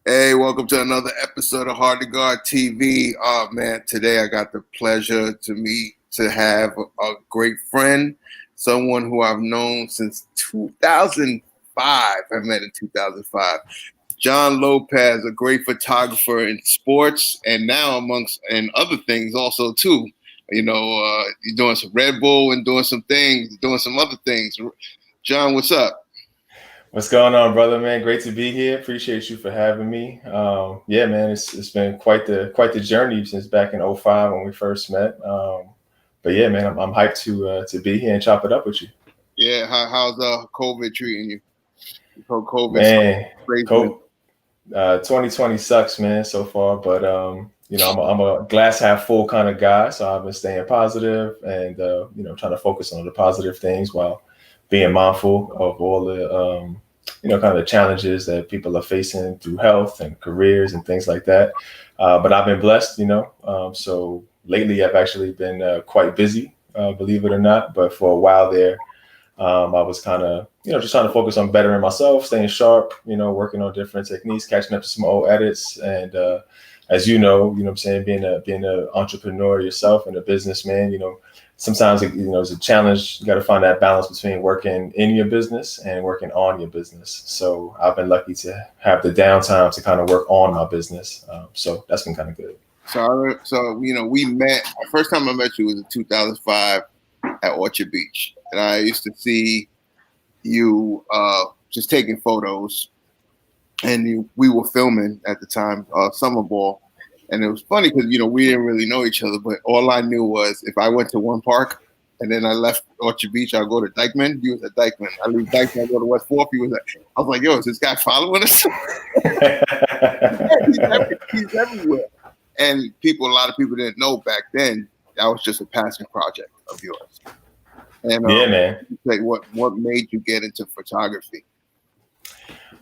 Hey, welcome to another episode of Hard to Guard TV. Oh man, today I got the pleasure to have a great friend, someone who I've known since 2005. I met in 2005. Jon Lopez, a great photographer in sports, and now amongst and other things also too. You're doing some Red Bull and doing some things, doing some other things. Jon, what's up? What's going on, brother, man? Great to be here. Appreciate you for having me. Yeah, man, it's been quite the journey since back in '05 when we first met. But yeah, man, I'm hyped to be here and chop it up with you. Yeah, how's COVID treating you? COVID's Man, crazy. Cope, 2020 sucks, man, so far. But I'm a glass half full kind of guy, so I've been staying positive and trying to focus on the positive things while being mindful of all the kind of the challenges that people are facing through health and careers and things like that. But I've been blessed, so lately I've actually been quite busy, believe it or not. But for a while there, I was kind of, just trying to focus on bettering myself, staying sharp, working on different techniques, catching up to some old edits. And as what I'm saying, being an entrepreneur yourself and a businessman, sometimes it's a challenge. You got to find that balance between working in your business and working on your business. So I've been lucky to have the downtime to kind of work on my business. So that's been kind of good. So we met. The first time I met you was in 2005 at Orchard Beach, and I used to see you just taking photos, and we were filming at the time, summer ball. And it was funny because we didn't really know each other, but all I knew was if I went to one park and then I left Orchard Beach, I'll go to Dykeman. He was at Dykeman. I leave Dykeman, I go to West Fourth. He was at. I was like, "Yo, is this guy following us?" He's everywhere. And a lot of people didn't know back then that was just a passion project of yours. And Yeah, man. like, what made you get into photography?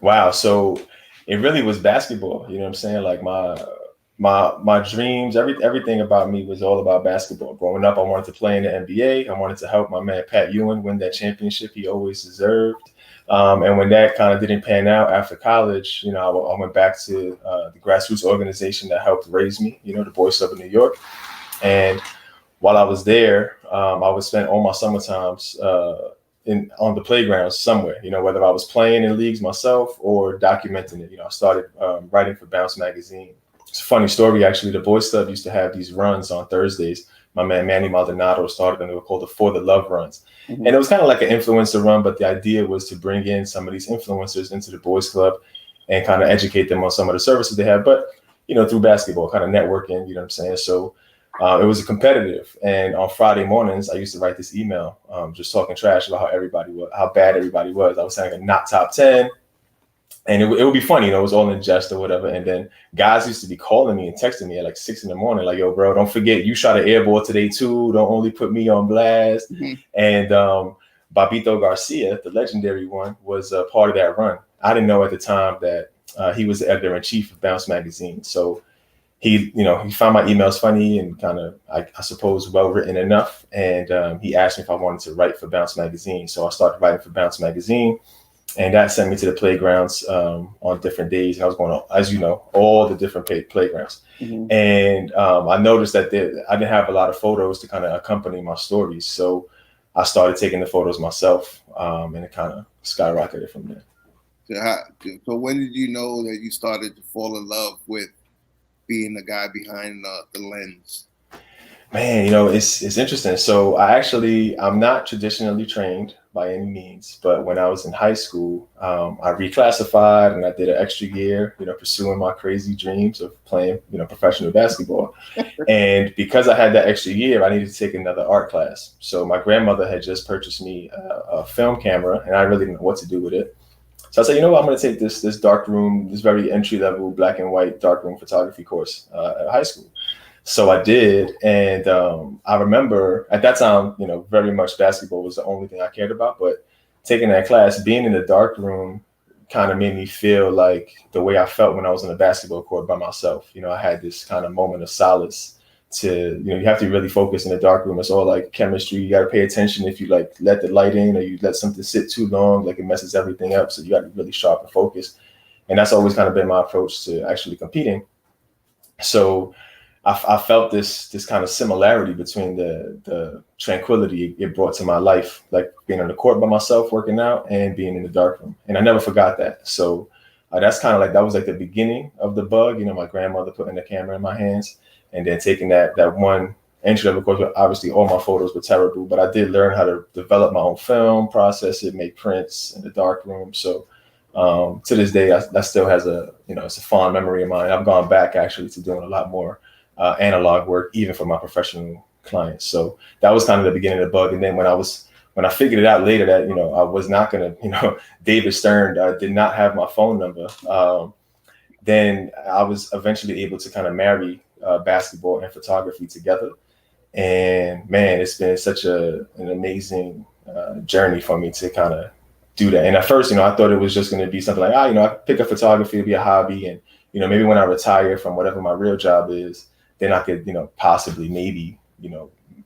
Wow. So it really was basketball. You know what I'm saying? Like my dreams, everything about me was all about basketball. Growing up, I wanted to play in the NBA. I wanted to help my man Pat Ewing win that championship he always deserved. And when that kind of didn't pan out after college, I went back to the grassroots organization that helped raise me, the Boys Club of New York. And while I was there, I would spend all my summer times on the playgrounds somewhere, whether I was playing in leagues myself or documenting it. I started writing for Bounce magazine. It's a funny story, actually. The Boys Club used to have these runs on Thursdays. My man Manny Maldonado started them. They were called the For the Love runs. Mm-hmm. And it was kind of like an influencer run, but the idea was to bring in some of these influencers into the Boys Club and kind of educate them on some of the services they have. But, through basketball, kind of networking, you know what I'm saying? So it was competitive. And on Friday mornings, I used to write this email just talking trash about how bad everybody was. I was saying a not top 10. And it would be funny, it was all in jest or whatever. And then guys used to be calling me and texting me at like 6 a.m, like, "Yo, bro, don't forget you shot an air ball today too. Don't only put me on blast." Mm-hmm. And Babito Garcia, the legendary one, was a part of that run. I didn't know at the time that he was the editor-in-chief of Bounce magazine. So he found my emails funny and kind of, I suppose, well-written enough. And he asked me if I wanted to write for Bounce magazine. So I started writing for Bounce magazine. And that sent me to the playgrounds on different days. And I was going on, as you know, all the different playgrounds. Mm-hmm. And I noticed that I didn't have a lot of photos to kind of accompany my stories. So I started taking the photos myself, and it kind of skyrocketed from there. So when did you know that you started to fall in love with being the guy behind the lens? Man, it's interesting. So I'm not traditionally trained by any means, but when I was in high school, I reclassified and I did an extra year, pursuing my crazy dreams of playing, professional basketball. And because I had that extra year, I needed to take another art class. So my grandmother had just purchased me a film camera, and I really didn't know what to do with it. So I said, I'm going to take this darkroom, this very entry level black and white darkroom photography course at high school. So I did. And I remember at that time, very much basketball was the only thing I cared about. But taking that class, being in the dark room kind of made me feel like the way I felt when I was on the basketball court by myself. I had this kind of moment of solace to, you have to really focus in the dark room. It's all like chemistry. You got to pay attention if you like let the light in or you let something sit too long, like it messes everything up. So you got to be really sharp and focused. And that's always kind of been my approach to actually competing. So I felt this kind of similarity between the tranquility it brought to my life, like being on the court by myself, working out, and being in the darkroom. And I never forgot that. So that's kind of like, that was like the beginning of the bug. You know, my grandmother putting the camera in my hands and then taking that one entry level course. Obviously, all my photos were terrible, but I did learn how to develop my own film, process it, make prints in the darkroom. So to this day, that still has it's a fond memory of mine. I've gone back actually to doing a lot more analog work, even for my professional clients. So that was kind of the beginning of the bug. And then when I figured it out later that, I was not going to, David Stern did not have my phone number. Then I was eventually able to kind of marry basketball and photography together. And man, it's been such an amazing journey for me to kind of do that. And at first, I thought it was just going to be something like, I pick up photography, it'll be a hobby. And, maybe when I retire from whatever my real job is, then I could, possibly maybe,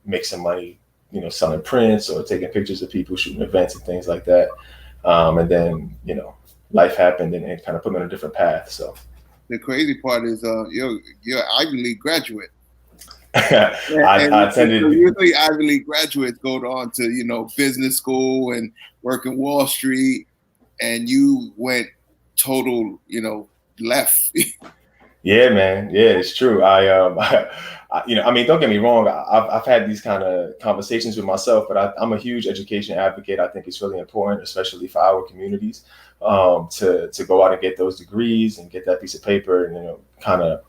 make some money, selling prints or taking pictures of people, shooting events and things like that. And then, life happened and it kind of put me on a different path. So the crazy part is you're Ivy League graduate. I attended. Usually Ivy League graduates go on to, business school and work in Wall Street, and you went total, left. Yeah, man. Yeah, it's true. Don't get me wrong. I've had these kind of conversations with myself, but I'm a huge education advocate. I think it's really important, especially for our communities, to go out and get those degrees and get that piece of paper and, kind of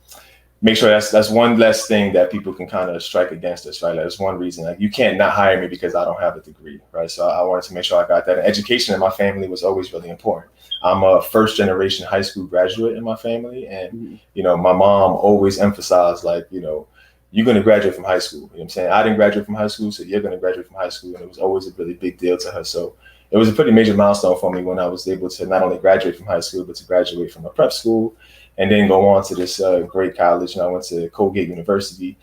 make sure that's one less thing that people can kind of strike against us, right? Like, that's one reason. Like, you can't not hire me because I don't have a degree, right? So I wanted to make sure I got that. And education in my family was always really important. I'm a first generation high school graduate in my family. And, my mom always emphasized, like, you're going to graduate from high school. You know what I'm saying? I didn't graduate from high school, so you're going to graduate from high school. And it was always a really big deal to her. So it was a pretty major milestone for me when I was able to not only graduate from high school, but to graduate from a prep school and then go on to this great college. And I went to Colgate University,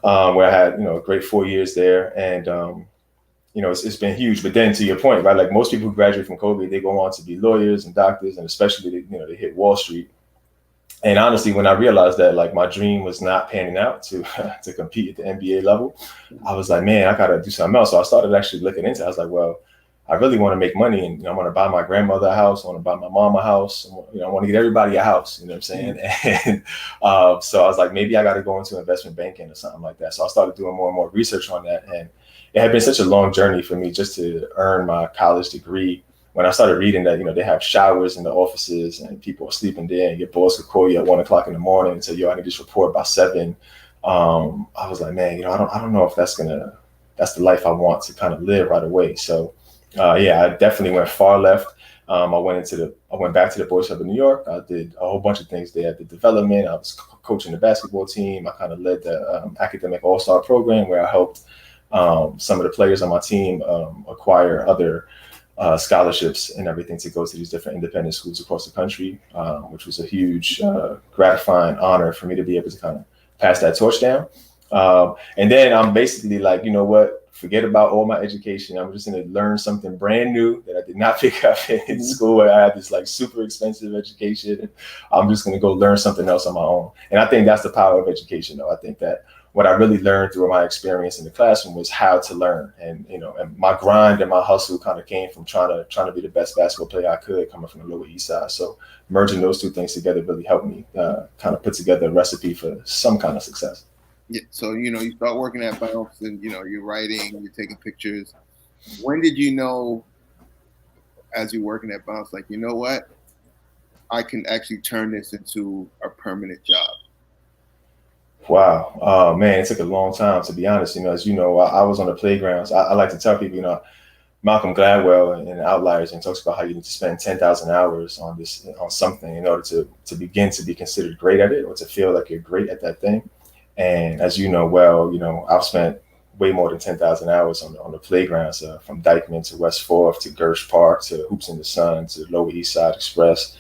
where I had, a great 4 years there. And, it's been huge. But then to your point, right, like most people who graduate from Colgate, they go on to be lawyers and doctors, and especially, they hit Wall Street. And honestly, when I realized that, like, my dream was not panning out to to compete at the NBA level, I was like, man, I got to do something else. So I started actually looking into it. I was like, well, I really want to make money, and I want to buy my grandmother a house. I want to buy my mom a house. I want to get everybody a house. You know what I'm saying? And so I was like, maybe I got to go into investment banking or something like that. So I started doing more and more research on that, and it had been such a long journey for me just to earn my college degree. When I started reading that, they have showers in the offices and people are sleeping there, and your boss could call you at 1 o'clock in the morning and say, yo, I need this report by 7. I was like, man, I don't know if that's the life I want to kind of live right away. So I definitely went far left. I went back to the Boys Club in New York. I did a whole bunch of things there. I did development. I was coaching the basketball team. I kind of led the academic all-star program, where I helped some of the players on my team acquire other scholarships and everything to go to these different independent schools across the country, which was a huge gratifying honor for me to be able to kind of pass that torch down. And then I'm basically like, you know what? Forget about all my education. I'm just going to learn something brand new that I did not pick up in school, where I had this like super expensive education. And I'm just going to go learn something else on my own. And I think that's the power of education, though. I think that what I really learned through my experience in the classroom was how to learn. And, and my grind and my hustle kind of came from trying to be the best basketball player I could, coming from the Lower East Side. So merging those two things together really helped me kind of put together a recipe for some kind of success. Yeah. So, you start working at Bounce and, you're writing, you're taking pictures. When did you know, as you're working at Bounce, like, you know what, I can actually turn this into a permanent job? Wow. Man, it took a long time, to be honest. As you know, I was on the playgrounds. I like to tell people, Malcolm Gladwell in Outliers, and talks about how you need to spend 10,000 hours on something in order to begin to be considered great at it, or to feel like you're great at that thing. And as you know, well, I've spent way more than 10,000 hours on the playgrounds, from Dykeman to West 4th to Gersh Park to Hoops in the Sun to Lower East Side Express,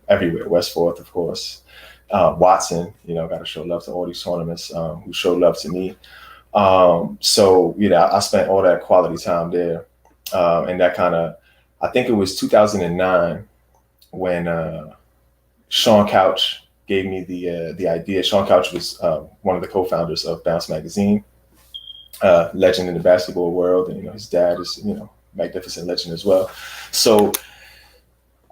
everywhere, West 4th, of course. Watson, got to show love to all these tournaments, who showed love to me. So, I spent all that quality time there. And that I think it was 2009 when Sean Couch gave me the idea. Sean Couch was one of the co-founders of Bounce Magazine, legend in the basketball world, and his dad is magnificent legend as well. So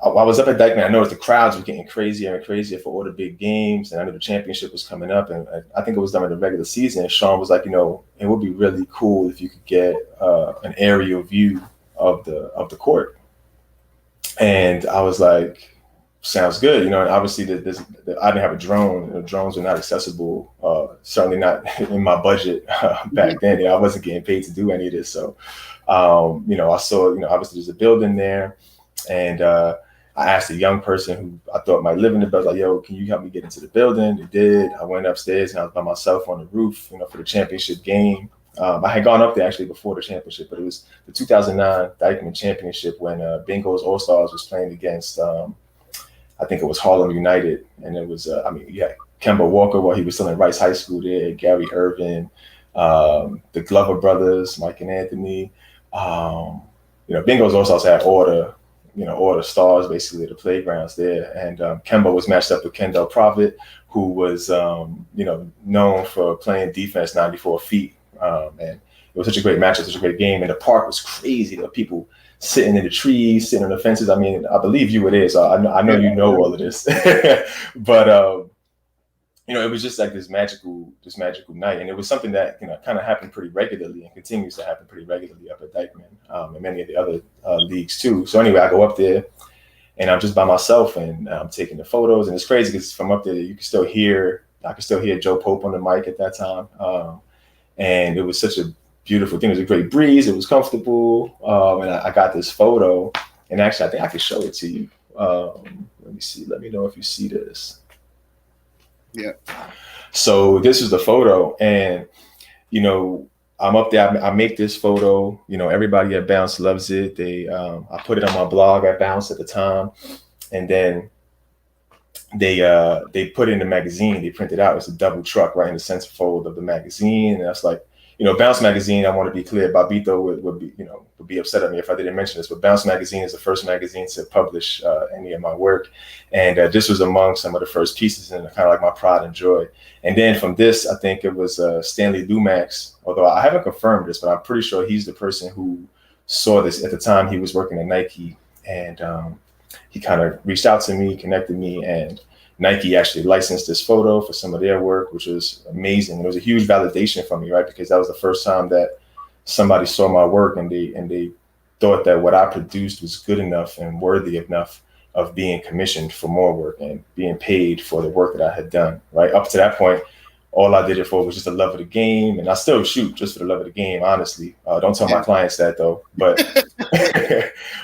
I was up at Dykeman. I noticed the crowds were getting crazier and crazier for all the big games, and I knew the championship was coming up, and I think it was done in the regular season. And Sean was like, it would be really cool if you could get an aerial view of the court. And I was like, sounds good, and obviously I didn't have a drone. Drones were not accessible, certainly not in my budget back then. I wasn't getting paid to do any of this. So, I saw, obviously there's a building there, and I asked a young person who I thought might live in the building, like, yo, can you help me get into the building? They did. I went upstairs and I was by myself on the roof, for the championship game. I had gone up there actually before the championship, but it was the 2009 Dykeman Championship when Bingo's All-Stars was playing against, I think it was Harlem United. And it was, Kemba Walker while he was still in Rice High School there, Gary Irvin, the Glover brothers, Mike and Anthony. Bingo's All-Stars had all the stars basically at the playgrounds there. And Kemba was matched up with Kendall Profit, who was, known for playing defense 94 feet. And it was such a great matchup, such a great game. And the park was crazy. There were people sitting in the trees, sitting on the fences. I mean, I believe you were there, so I know you know all of this. But it was just like this magical night, and it was something that kind of happened pretty regularly and continues to happen pretty regularly up at Dykeman and many of the other leagues too. So anyway, I go up there, and I'm just by myself, and I'm taking the photos, and it's crazy because from up there I could still hear Joe Pope on the mic at that time, and it was such a beautiful thing. It was a great breeze. It was comfortable, and I got this photo, and actually I think I could show it to you. Let me see. Let me know if you see this. Yeah. So this is the photo, and I'm up there. I make this photo. Everybody at Bounce loves it. I put it on my blog at Bounce at the time, and then they put it in the magazine. They print it out. It's a double truck right in the centerfold of the magazine, and that's like, Bounce Magazine. I want to be clear. Babito would be upset at me if I didn't mention this, but Bounce Magazine is the first magazine to publish any of my work, and this was among some of the first pieces, and kind of like my pride and joy. And then from this, I think it was Stanley Lumax, although I haven't confirmed this, but I'm pretty sure he's the person who saw this at the time. He was working at Nike, and he kind of reached out to me, connected me, and Nike actually licensed this photo for some of their work, which was amazing. It was a huge validation for me, right? Because that was the first time that somebody saw my work, and they thought that what I produced was good enough and worthy enough of being commissioned for more work and being paid for the work that I had done, right? Up to that point, all I did it for was just the love of the game. And I still shoot just for the love of the game, honestly. Don't tell my clients that though, but,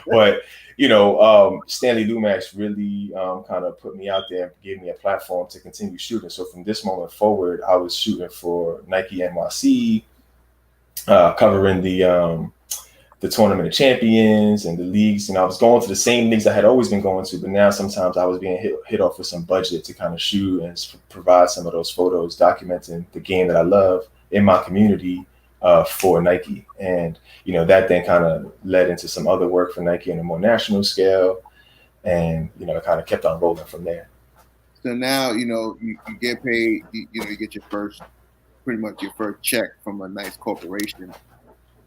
but, Stanley Lumax really kind of put me out there and gave me a platform to continue shooting. So from this moment forward, I was shooting for Nike NYC, covering the Tournament of Champions and the leagues. I was going to the same leagues I had always been going to, but now sometimes I was being hit off with some budget to kind of shoot and provide some of those photos documenting the game that I love in my community for Nike. And, that then kind of led into some other work for Nike on a more national scale. And, it kind of kept on rolling from there. So now, you get paid, you get pretty much your first check from a nice corporation.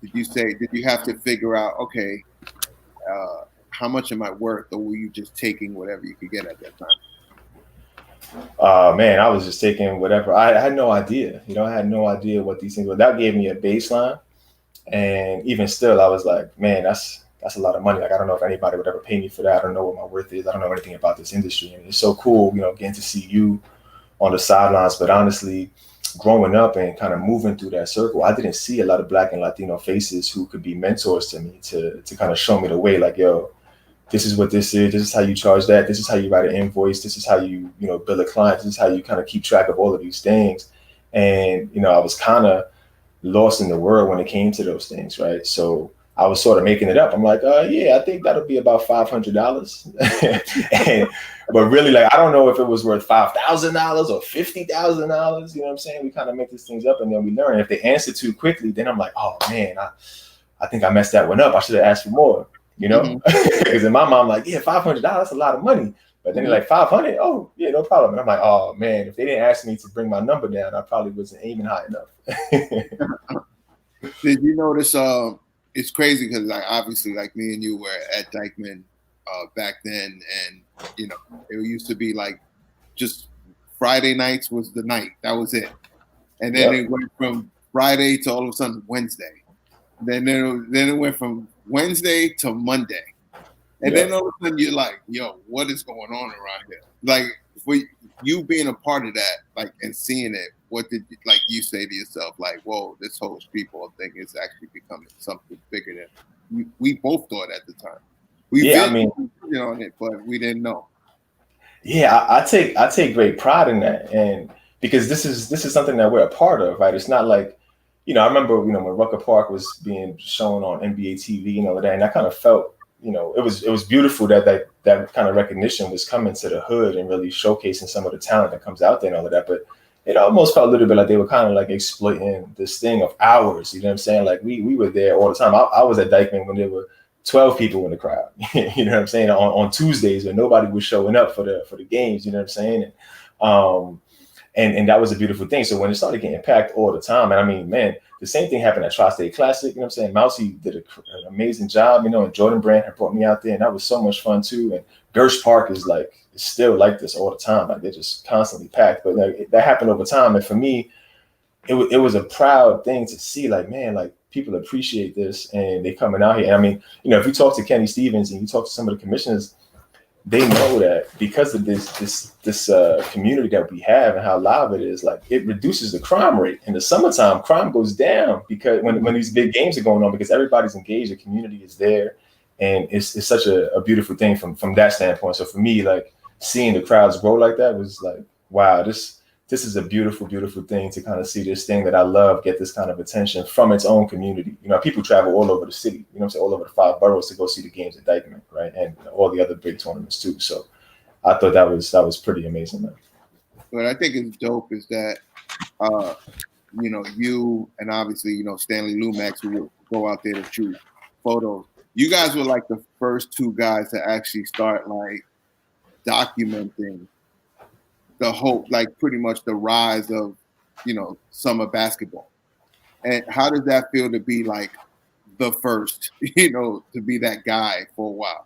Did you have to figure out, okay, how much am I worth, or were you just taking whatever you could get at that time? Man, I was just taking whatever. I had no idea. I had no idea what these things were. That gave me a baseline. And even still, I was like, man, that's a lot of money. Like, I don't know if anybody would ever pay me for that. I don't know what my worth is. I don't know anything about this industry. And it's so cool, getting to see you on the sidelines. But honestly, growing up and kind of moving through that circle, I didn't see a lot of Black and Latino faces who could be mentors to me to kind of show me the way, like, yo, this is what this is. This is how you charge that. This is how you write an invoice. This is how you, bill a client. This is how you kind of keep track of all of these things. And, I was kind of lost in the world when it came to those things, right? So I was sort of making it up. I'm like, yeah, I think that'll be about $500. But really, like, I don't know if it was worth $5,000 or $50,000. You know what I'm saying? We kind of make these things up and then we learn. If they answer too quickly, then I'm like, oh man, I think I messed that one up. I should have asked for more. you know, because in my mind, like, yeah, $500, that's a lot of money. But then they're like, 500? Oh, yeah, no problem. And I'm like, oh, man, if they didn't ask me to bring my number down, I probably wasn't aiming high enough. Did you notice? It's crazy because like obviously, like me and you were at Dykeman back then, and you know, it used to be like just Friday nights was the night. That was it, and then it went from Friday to all of a sudden Wednesday. Then it went from Wednesday to Monday. And then all of a sudden you're like, yo, what is going on around here? Like, for you being a part of that, like, and seeing it, what did you say to yourself? Like, whoa, this whole street ball thing is actually becoming something bigger than we both thought at the time. I mean, on it, but we didn't know. Yeah, I take great pride in that, and because this is something that we're a part of, right? It's not like, you know, I remember, you know, when Rucker Park was being shown on NBA TV and all of that, and I kind of felt, you know, it was beautiful that kind of recognition was coming to the hood and really showcasing some of the talent that comes out there and all of that. But it almost felt a little bit like they were kind of like exploiting this thing of ours. You know what I'm saying? Like we were there all the time. I was at Dykeman when there were 12 people in the crowd. You know what I'm saying? On Tuesdays when nobody was showing up for the games. You know what I'm saying? And that was a beautiful thing. So when it started getting packed all the time, and I mean, man, the same thing happened at Tri-State Classic. You know what I'm saying? Mousy did an amazing job, you know, and Jordan Brand had brought me out there, and that was so much fun too. And Gersh Park is still like this all the time. Like they're just constantly packed. But like, that happened over time. And for me, it was a proud thing to see, like, man, like people appreciate this and they coming out here. And I mean, you know, if you talk to Kenny Stevens and you talk to some of the commissioners, they know that because of this community that we have and how live it is, like it reduces the crime rate. In the summertime, crime goes down because when these big games are going on, because everybody's engaged, the community is there, and it's such a beautiful thing from that standpoint. So for me, like seeing the crowds grow like that was like, wow, this is a beautiful, beautiful thing to kind of see this thing that I love get this kind of attention from its own community. You know, people travel all over the city, you know what I'm saying, all over the 5 boroughs to go see the games at Dykeman, right? And all the other big tournaments too. So I thought that was pretty amazing, man. What I think is dope is that, you know, you and obviously, you know, Stanley Lumax, who would go out there to shoot photos. You guys were like the first 2 guys to actually start like documenting the whole, like pretty much the rise of, you know, summer basketball. And how does that feel to be like the first, you know, to be that guy for a while?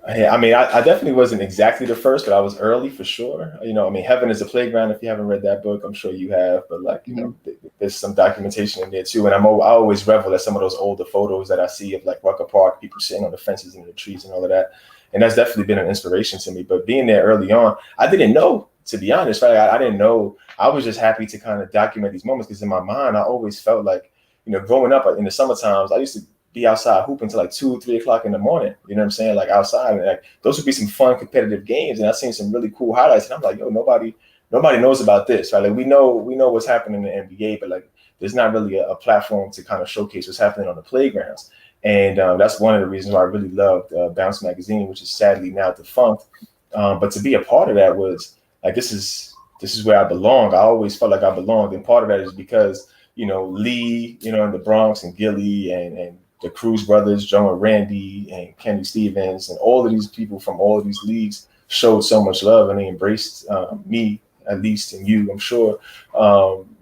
Yeah, I mean, I definitely wasn't exactly the first, but I was early for sure. You know, I mean, Heaven is a Playground. If you haven't read that book, I'm sure you have. But like, you know, there's some documentation in there too. And I always revel at some of those older photos that I see of like Rucker Park, people sitting on the fences and the trees and all of that. And that's definitely been an inspiration to me. But being there early on, I didn't know, to be honest, right? I didn't know. I was just happy to kind of document these moments because in my mind, I always felt like, you know, growing up in the summer times, I used to be outside hooping till like 2 or 3 o'clock in the morning. You know what I'm saying? Like outside, and like those would be some fun competitive games. And I've seen some really cool highlights. And I'm like, yo, nobody knows about this, right? Like we know what's happening in the NBA, but like there's not really a platform to kind of showcase what's happening on the playgrounds. And that's one of the reasons why I really loved Bounce Magazine, which is sadly now defunct. But to be a part of that was like, this is where I belong. I always felt like I belonged. And part of that is because, you know, Lee, you know, in the Bronx, and Gilly and the Cruz brothers, Joe and Randy and Kenny Stevens, and all of these people from all of these leagues showed so much love, and they embraced me, at least, and you, I'm sure,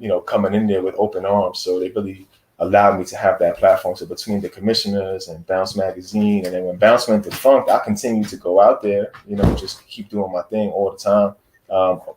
you know, coming in there with open arms. So they really allowed me to have that platform. So between the commissioners and Bounce Magazine, and then when Bounce went defunct, I continued to go out there, you know, just keep doing my thing all the time.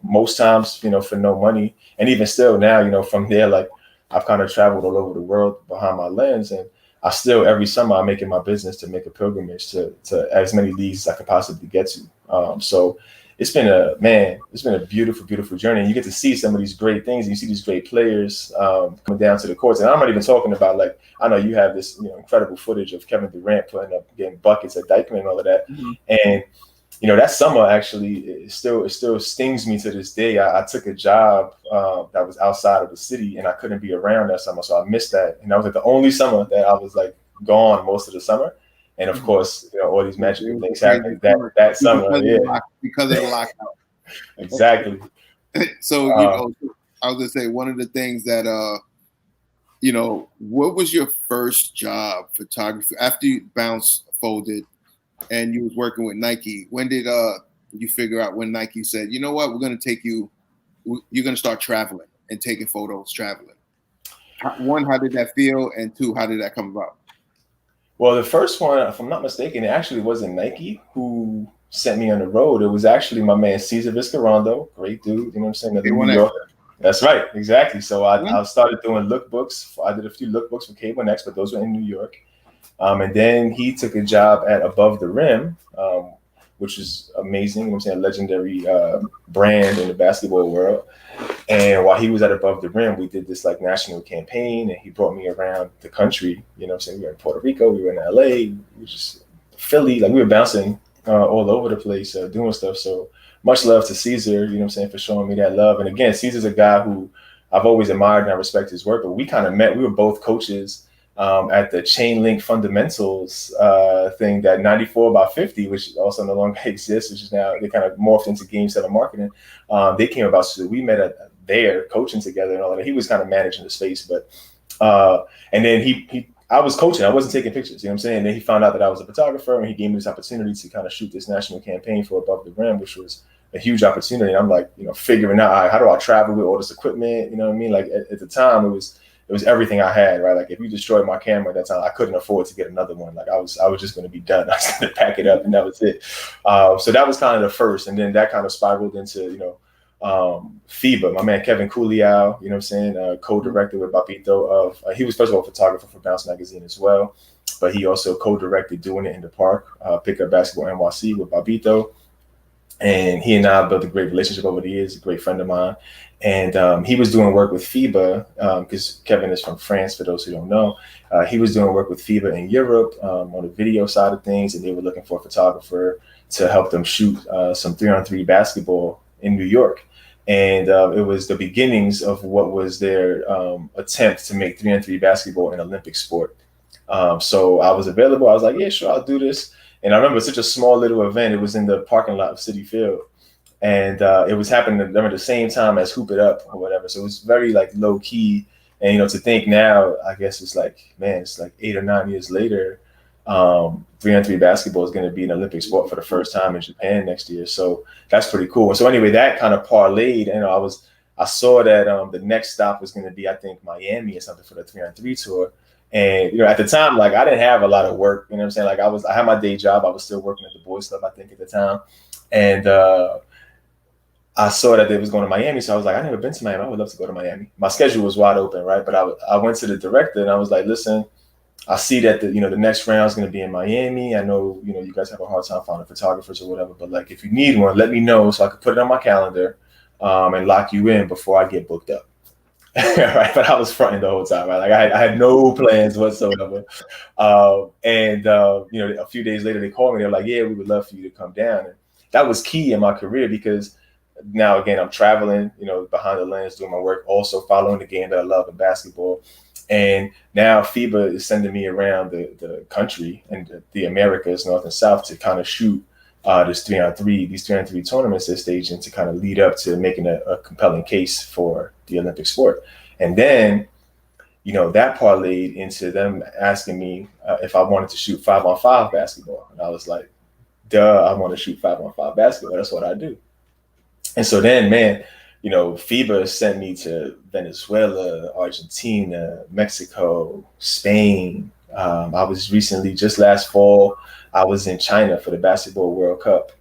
Most times, you know, for no money. And even still now, you know, from there, like I've kind of traveled all over the world behind my lens, and I still, every summer, I make it my business to make a pilgrimage to as many leagues as I could possibly get to. So it's been a beautiful, beautiful journey. And you get to see some of these great things. And you see these great players coming down to the courts. And I'm not even talking about, like, I know you have this, you know, incredible footage of Kevin Durant putting up, getting buckets at Dykeman and all of that. And you know, that summer actually, it still stings me to this day. I took a job that was outside of the city, and I couldn't be around that summer, so I missed that. And that was like the only summer that I was like gone most of the summer. And of course, you know, all these magical things happened that summer. Because of the lockout. Exactly. So you know, I was gonna say one of the things that you know, what was your first job photography after you Bounce folded, and you was working with Nike. When did you figure out when Nike said, you know what, we're going to take you, you're going to start traveling and taking photos traveling? One, how did that feel? And two, how did that come about? Well, the first one, if I'm not mistaken, it actually wasn't Nike who sent me on the road. It was actually my man Cesar Viscarando, great dude. You know what I'm saying? New Yorker. That's right, exactly. So I started doing lookbooks. I did a few lookbooks for K1X, but those were in New York. And then he took a job at Above the Rim, which is amazing. You know what I'm saying? A legendary brand in the basketball world. And while he was at Above the Rim, we did this like national campaign, and he brought me around the country. You know what I'm saying? We were in Puerto Rico, we were in LA, we were just Philly, like we were bouncing all over the place doing stuff. So much love to Cesar, you know what I'm saying, for showing me that love. And again, Cesar's a guy who I've always admired and I respect his work, but we kind of met, we were both coaches at the Chain Link Fundamentals thing, that 94x50, which also no longer exists, which is now, they kind of morphed into Game 7 marketing. They came about, so we met at there coaching together and all that. He was kind of managing the space, but and then I was coaching, I wasn't taking pictures, you know what I'm saying? And then he found out that I was a photographer, and he gave me this opportunity to kind of shoot this national campaign for Above the Rim, which was a huge opportunity. And I'm like, you know, figuring out how do I travel with all this equipment, you know what I mean? Like at the time, it was everything I had, right? Like if you destroyed my camera at that time, I couldn't afford to get another one. Like I was just going to be done. I was going to pack it up, and that was it. So that was kind of the first, and then that kind of spiraled into, you know, FIBA, my man Kevin Cooliao, you know what I'm saying, co-director with Babito of, he was first of all a photographer for Bounce Magazine as well, but he also co-directed Doing It in the Park, Pickup Basketball NYC with Babito. And he and I built a great relationship over the years, a great friend of mine. And he was doing work with FIBA, because Kevin is from France, for those who don't know. He was doing work with FIBA in Europe on the video side of things, and they were looking for a photographer to help them shoot some 3-on-3 basketball in New York. And it was the beginnings of what was their attempt to make 3-on-3 basketball an Olympic sport. So I was available. I was like, yeah, sure, I'll do this. And I remember such a small little event. It was in the parking lot of Citi Field. And it was happening at the same time as Hoop It Up or whatever. So it was very like low key. And, you know, to think now, I guess it's like, man, it's like 8 or 9 years later, 3-on-3 basketball is going to be an Olympic sport for the first time in Japan next year. So that's pretty cool. And so anyway, that kind of parlayed. And I saw that the next stop was going to be, I think, Miami or something for the 3-on-3 tour. And, you know, at the time, like I didn't have a lot of work, you know what I'm saying? Like I had my day job. I was still working at the Boys Club, I think, at the time. And I saw that they was going to Miami. So I was like, I've never been to Miami. I would love to go to Miami. My schedule was wide open, right? But I went to the director and I was like, listen, I see that the next round is going to be in Miami. I know, you know, you guys have a hard time finding photographers or whatever, but like if you need one, let me know so I could put it on my calendar and lock you in before I get booked up. Right, but I was fronting the whole time. Right, like I had no plans whatsoever. You know, a few days later they called me. They're like, "Yeah, we would love for you to come down." And that was key in my career because now again I'm traveling, you know, behind the lens doing my work, also following the game that I love in basketball. And now FIBA is sending me around the country and the Americas, North and South, to kind of shoot these 3-on-3 tournaments they're staging to kind of lead up to making a compelling case for the Olympic sport. And then, you know, that parlayed into them asking me if I wanted to shoot 5-on-5 basketball. And I was like, duh, I want to shoot 5-on-5 basketball. That's what I do. And so then, man, you know, FIBA sent me to Venezuela, Argentina, Mexico, Spain. I was recently, just last fall, I was in China for the Basketball World Cup,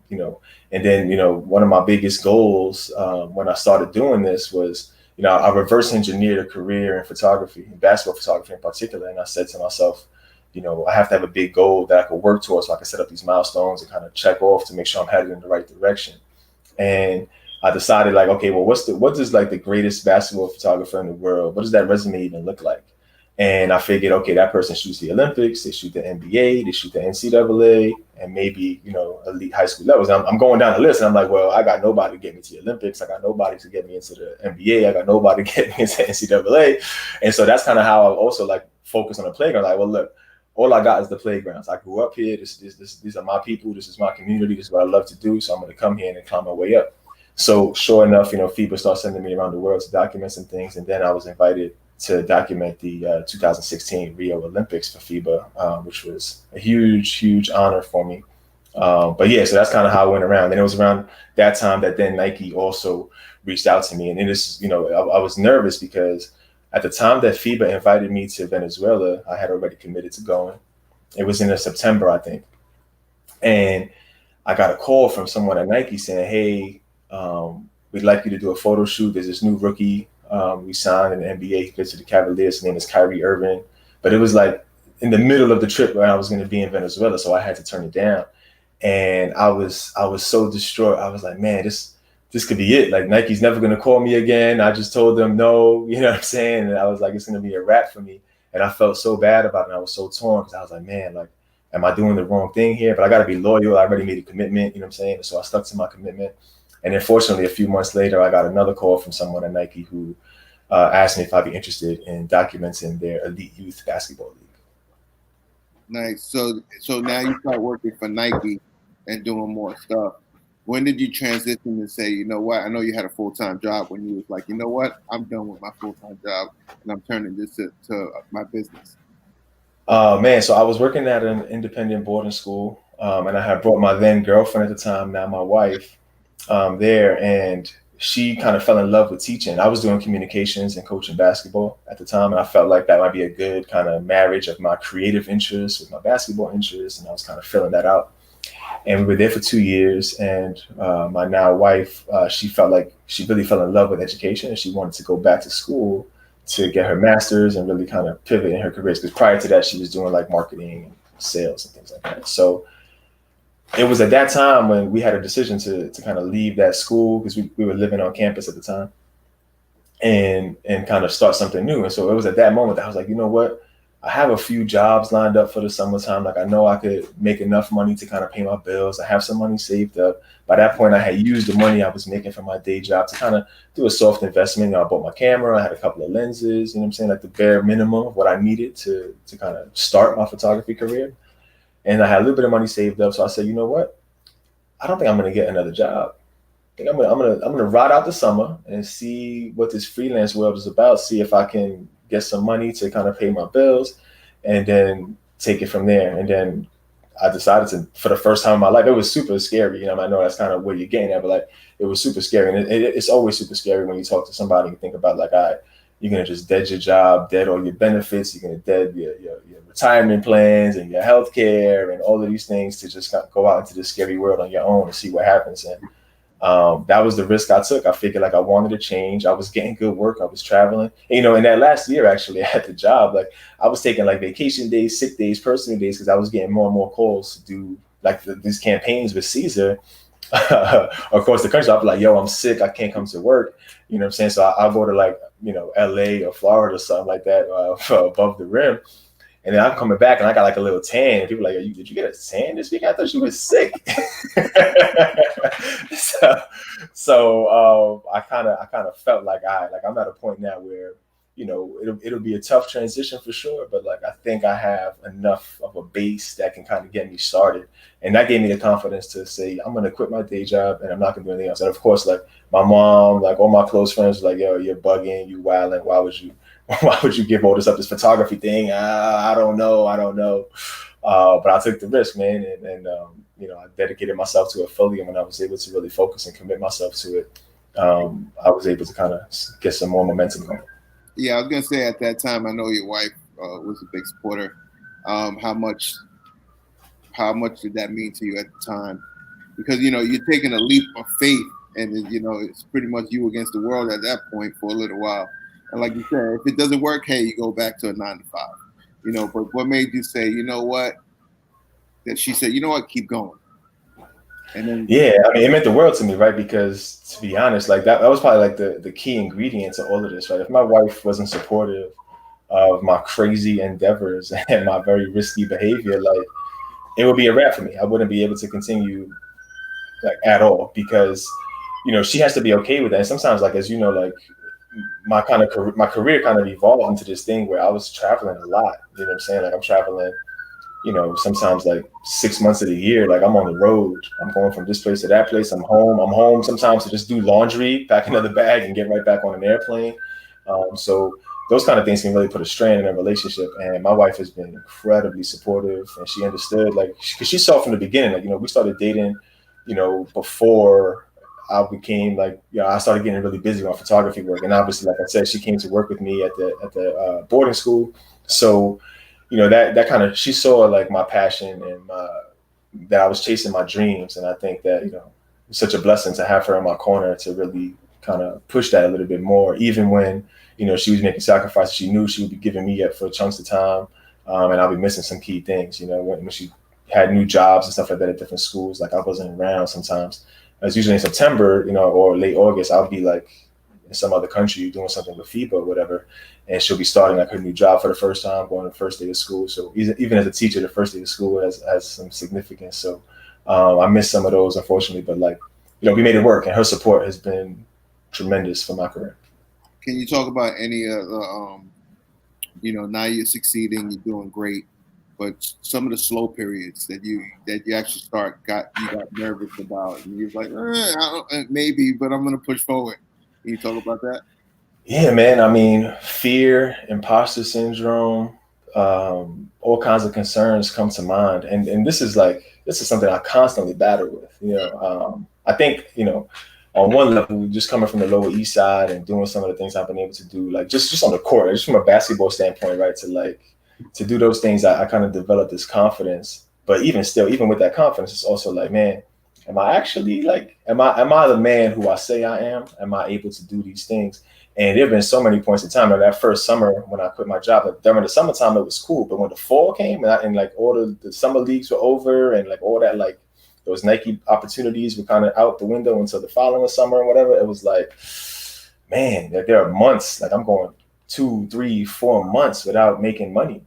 you know, and then, you know, one of my biggest goals when I started doing this was, you know, I reverse engineered a career in photography, in basketball photography in particular. And I said to myself, you know, I have to have a big goal that I could work towards so I can set up these milestones and kind of check off to make sure I'm headed in the right direction. And I decided like, okay, well, what does like the greatest basketball photographer in the world, what does that resume even look like? And I figured, okay, that person shoots the Olympics, they shoot the NBA, they shoot the NCAA, and maybe, you know, elite high school levels. I'm going down the list and I'm like, well, I got nobody to get me to the Olympics. I got nobody to get me into the NBA. I got nobody to get me into NCAA. And so that's kind of how I also like focus on the playground. Like, well, look, all I got is the playgrounds. I grew up here. These are my people. This is my community. This is what I love to do. So I'm going to come here and climb my way up. So sure enough, you know, FIBA started sending me around the world to document some things. And then I was invited to document the 2016 Rio Olympics for FIBA, which was a huge honor for me. But yeah, so that's kind of how it went around. And it was around that time that then Nike also reached out to me. And it is, I was nervous because at the time that FIBA invited me to Venezuela, I had already committed to going. It was in September, I think. And I got a call from someone at Nike saying, hey, we'd like you to do a photo shoot. There's this new rookie we signed in the NBA. He plays for the Cavaliers. His name is Kyrie Irving. But it was like in the middle of the trip where I was going to be in Venezuela. So I had to turn it down. And I was so distraught. I was like, man, this could be it. Like Nike's never going to call me again. I just told them no, you know what I'm saying? And I was like, it's going to be a wrap for me. And I felt so bad about it. And I was so torn because I was like, man, like, am I doing the wrong thing here? But I got to be loyal. I already made a commitment, you know what I'm saying? So I stuck to my commitment. And then fortunately, a few months later, I got another call from someone at Nike who asked me if I'd be interested in documenting their elite youth basketball league. Nice. So now you start working for Nike and doing more stuff. When did you transition and say, you know what? I know you had a full-time job when you was like, you know what? I'm done with my full-time job and I'm turning this to my business. Man, so I was working at an independent boarding school, and I had brought my then girlfriend at the time, now my wife, there, and she kind of fell in love with teaching. I was doing communications and coaching basketball at the time, and I felt like that might be a good kind of marriage of my creative interests with my basketball interests, and I was kind of filling that out. And we were there for 2 years, and my now wife, she felt like she really fell in love with education, and she wanted to go back to school to get her master's and really kind of pivot in her career. Because prior to that, she was doing like marketing and sales and things like that. So it was at that time when we had a decision to kind of leave that school because we were living on campus at the time and kind of start something new. And so it was at that moment that I was like, you know what? I have a few jobs lined up for the summertime. Like I know I could make enough money to kind of pay my bills. I have some money saved up. By that point, I had used the money I was making from my day job to kind of do a soft investment. I bought my camera. I had a couple of lenses, you know what I'm saying? Like the bare minimum of what I needed to kind of start my photography career. And I had a little bit of money saved up. So I said, you know what? I don't think I'm going to get another job. I think I'm gonna ride out the summer and see what this freelance world is about. See if I can get some money to kind of pay my bills, and then take it from there. And then I decided to, for the first time in my life, it was super scary. You know, I know that's kind of where you're getting at, but like it was super scary. And it's always super scary when you talk to somebody and think about like, all right, you're gonna just dead your job, dead all your benefits, you're gonna dead your retirement plans and your health care and all of these things to just go out into this scary world on your own and see what happens. And that was the risk I took. I figured like I wanted to change. I was getting good work. I was traveling. And, you know, in that last year, actually, at the job, like I was taking like vacation days, sick days, personal days, because I was getting more and more calls to do like these campaigns with Caesar across the country. I'd be like, yo, I'm sick. I can't come to work. You know what I'm saying? So I'll go to like, you know, LA or Florida or something like that above the rim. And then I'm coming back and I got like a little tan. People are like, did you get a tan this week? I thought you were sick. so I kind of felt like I'm at a point now where, you know, it'll be a tough transition for sure, but like I think I have enough of a base that can kind of get me started. And that gave me the confidence to say, I'm gonna quit my day job and I'm not gonna do anything else. And of course, like my mom, like all my close friends were like, yo, you're bugging, you wilding, why would you give all this up, this photography thing? I don't know. But I took the risk, man. And you know, I dedicated myself to it fully. And when I was able to really focus and commit myself to it, I was able to kind of get some more momentum going. Yeah, I was going to say at that time, I know your wife was a big supporter. How much did that mean to you at the time? Because, you know, you're taking a leap of faith and, you know, it's pretty much you against the world at that point for a little while. And like you said, if it doesn't work, hey, you go back to a 9 to 5, you know, but what made you say, you know what, that she said, you know what, keep going. And then, yeah, I mean, it meant the world to me, right? Because to be honest, like that was probably like the key ingredient to all of this, right? If my wife wasn't supportive of my crazy endeavors and my very risky behavior, like it would be a wrap for me. I wouldn't be able to continue like at all because, you know, she has to be okay with that. And sometimes, like, as you know, like my career kind of evolved into this thing where I was traveling a lot. You know what I'm saying? Like I'm traveling, you know, sometimes like 6 months of the year, like I'm on the road. I'm going from this place to that place. I'm home sometimes to just do laundry, pack another bag and get right back on an airplane. So those kind of things can really put a strain in a relationship. And my wife has been incredibly supportive, and she understood, like, because she saw from the beginning, like, we started dating, before I became like, I started getting really busy on photography work. And obviously, like I said, she came to work with me at the boarding school. So, that kind of, she saw like my passion and that I was chasing my dreams. And I think that, it's such a blessing to have her in my corner to really kind of push that a little bit more, even when, she was making sacrifices. She knew she would be giving me up for chunks of time. And I'll be missing some key things, when she had new jobs and stuff like that at different schools. Like, I wasn't around sometimes. It's usually in September, or late August, I'll be like in some other country doing something with FIBA or whatever. And she'll be starting like her new job for the first time, going to the first day of school. So even as a teacher, the first day of school has some significance. So I miss some of those, unfortunately, but like, we made it work, and her support has been tremendous for my career. Can you talk about any of the, now you're succeeding, you're doing great, but some of the slow periods that you actually got nervous about, and you're like, maybe, but I'm going to push forward. Can you talk about that? Yeah, man. I mean, fear, imposter syndrome, all kinds of concerns come to mind, and this is something I constantly battle with. I think, on one level, just coming from the Lower East Side and doing some of the things I've been able to do, like just on the court, just from a basketball standpoint, right? To do those things, I kind of developed this confidence. But even with that confidence, it's also like, man, am I actually am I the man who I say I am? Am I able to do these things? And there have been so many points in time. Like that first summer when I quit my job, like during the summertime, it was cool. But when the fall came and like all the summer leagues were over and like all that, like those Nike opportunities were kind of out the window until the following summer or whatever, it was like, man, there are months, like I'm going 2, 3, 4 months without making money.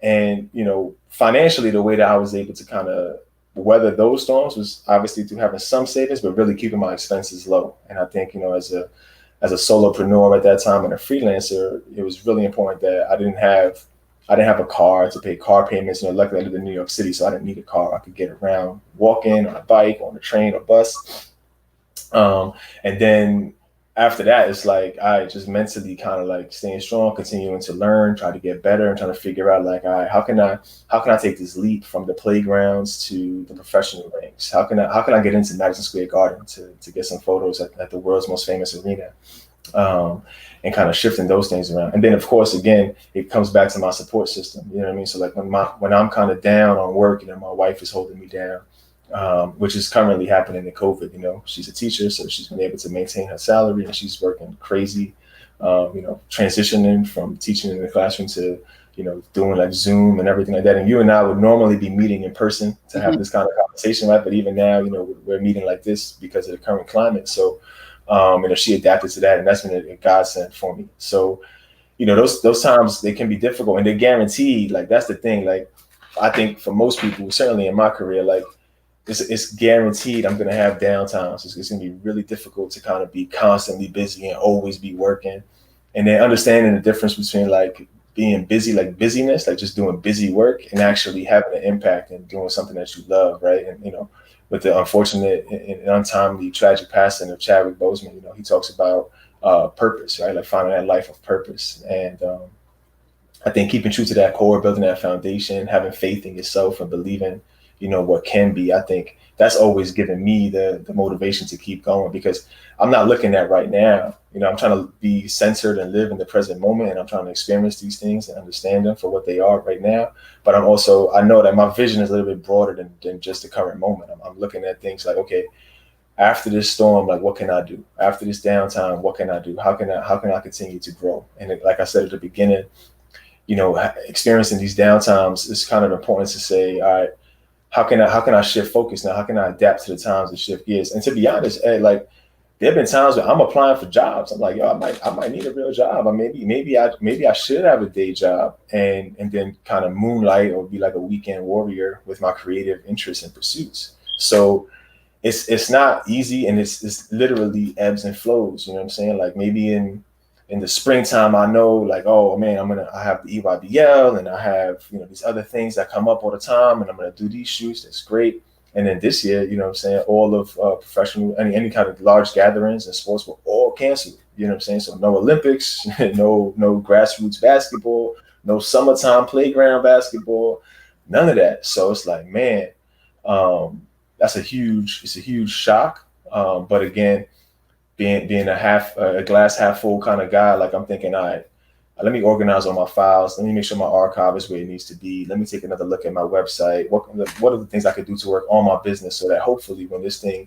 And, financially, the way that I was able to kind of weather those storms was obviously through having some savings, but really keeping my expenses low. And I think, as a solopreneur at that time and a freelancer, it was really important that I didn't have a car to pay car payments. Luckily I lived in New York City, so I didn't need a car. I could get around walking, on a bike, on a train or bus. And then after that, it's like I just mentally kind of like staying strong, continuing to learn, try to get better, and trying to figure out like, all right, how can I take this leap from the playgrounds to the professional ranks? How can I get into Madison Square Garden to get some photos at the world's most famous arena? And kind of shifting those things around. And then, of course, again, it comes back to my support system. You know what I mean? So like when I'm kind of down on work, my wife is holding me down, which is currently happening in COVID. She's a teacher, so she's been able to maintain her salary, and she's working crazy, transitioning from teaching in the classroom to, doing like Zoom and everything like that. And you and I would normally be meeting in person to have this kind of conversation, right? But even now, we're meeting like this because of the current climate. So, she adapted to that, and that's been a godsend for me. So, those times, they can be difficult, and they're guaranteed. Like, that's the thing. Like, I think for most people, certainly in my career, like it's guaranteed I'm going to have downtimes. It's going to be really difficult to kind of be constantly busy and always be working. And then understanding the difference between like being busy, like busyness, like just doing busy work, and actually having an impact and doing something that you love, right? And, with the unfortunate and untimely tragic passing of Chadwick Boseman, he talks about purpose, right? Like finding that life of purpose. And I think keeping true to that core, building that foundation, having faith in yourself and believing, what can be, I think that's always given me the motivation to keep going, because I'm not looking at right now. I'm trying to be centered and live in the present moment, and I'm trying to experience these things and understand them for what they are right now. But I know that my vision is a little bit broader than just the current moment. I'm looking at things like, okay, after this storm, like what can I do? After this downtime, what can I do? How can I continue to grow? And like I said at the beginning, experiencing these downtimes is kind of important to say, all right, how can I shift focus now? How can I adapt to the times and shift gears? And to be honest, Ed, like there have been times where I'm applying for jobs. I'm like, yo, I might need a real job. Or maybe I should have a day job and then kind of moonlight or be like a weekend warrior with my creative interests and pursuits. So it's not easy, and it's literally ebbs and flows. You know what I'm saying? Like maybe in the springtime, I know like, oh man, I have the EYBL and I have, these other things that come up all the time, and I'm going to do these shoots. That's great. And then this year, you know what I'm saying, all of professional, any kind of large gatherings and sports were all canceled. You know what I'm saying? So no Olympics, no grassroots basketball, no summertime playground basketball, none of that. So it's like, man, it's a huge shock. But again, being a glass half full kind of guy, like I'm thinking, all right, let me organize all my files. Let me make sure my archive is where it needs to be. Let me take another look at my website. What are the things I could do to work on my business so that hopefully when this thing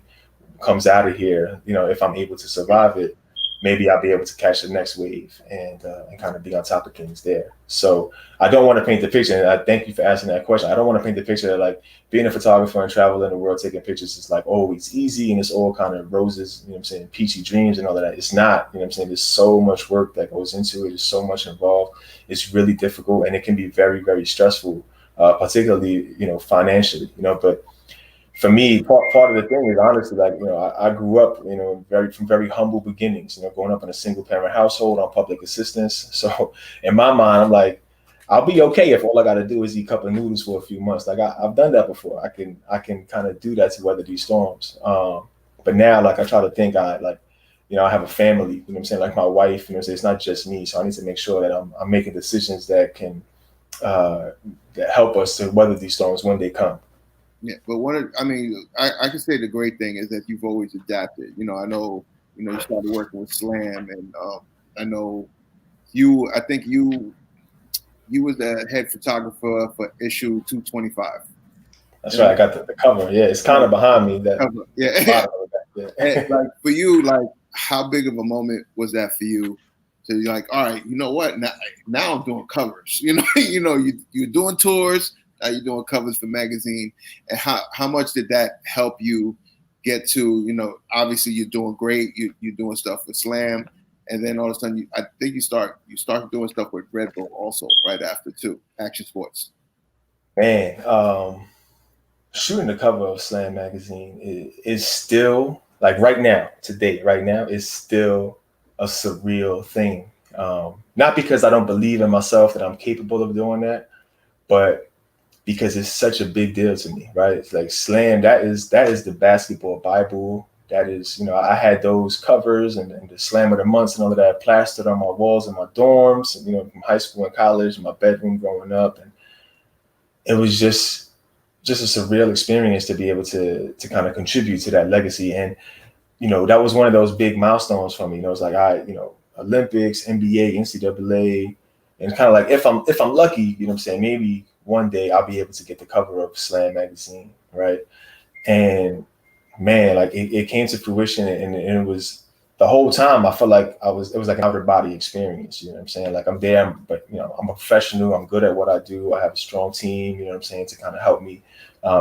comes out of here, if I'm able to survive it, maybe I'll be able to catch the next wave and kind of be on top of things there. So I don't want to paint the picture, and I thank you for asking that question. I don't want to paint the picture that like being a photographer and traveling the world taking pictures is like always easy and it's all kind of roses, peachy dreams and all of that. It's not, there's so much work that goes into it. There's so much involved. It's really difficult and it can be very, very stressful, particularly, financially, but for me, part of the thing is honestly, like, I grew up, from very humble beginnings, growing up in a single parent household on public assistance. So in my mind, I'm like, I'll be okay if all I got to do is eat a cup of noodles for a few months. Like I've done that before. I can kind of do that to weather these storms. But now, like I try to think, I have a family, like my wife, it's not just me. So I need to make sure that I'm making decisions that can that help us to weather these storms when they come. Yeah, but I can say the great thing is that you've always adapted. I know, you started working with Slam, and I know I think you was the head photographer for issue 225. That's right. I got the cover. Yeah, it's kind of behind me. That cover. Yeah. And, like for you, like how big of a moment was that for you? So you're like, all right, you know what? Now I'm doing covers. You're doing tours. You're doing covers for magazine, and how much did that help you get to? Obviously you're doing great. You're doing stuff with Slam, and then all of a sudden, I think you start doing stuff with Red Bull also right after too. Action Sports. Man, shooting the cover of Slam magazine is still like right now is still a surreal thing. Not because I don't believe in myself that I'm capable of doing that, but because it's such a big deal to me, right? It's like Slam, that is the basketball Bible. That is, I had those covers and the Slam of the Months and all of that plastered on my walls in my dorms, from high school and college, my bedroom growing up. And it was just a surreal experience to be able to kind of contribute to that legacy. And, that was one of those big milestones for me. It was like, Olympics, NBA, NCAA, and kind of like if I'm lucky, maybe one day I'll be able to get the cover of Slam magazine, right? And man, like it came to fruition, and it was the whole time I felt like it was like an outer body experience. You know what I'm saying? Like I'm there, but I'm a professional. I'm good at what I do. I have a strong team. You know what I'm saying, to kind of help me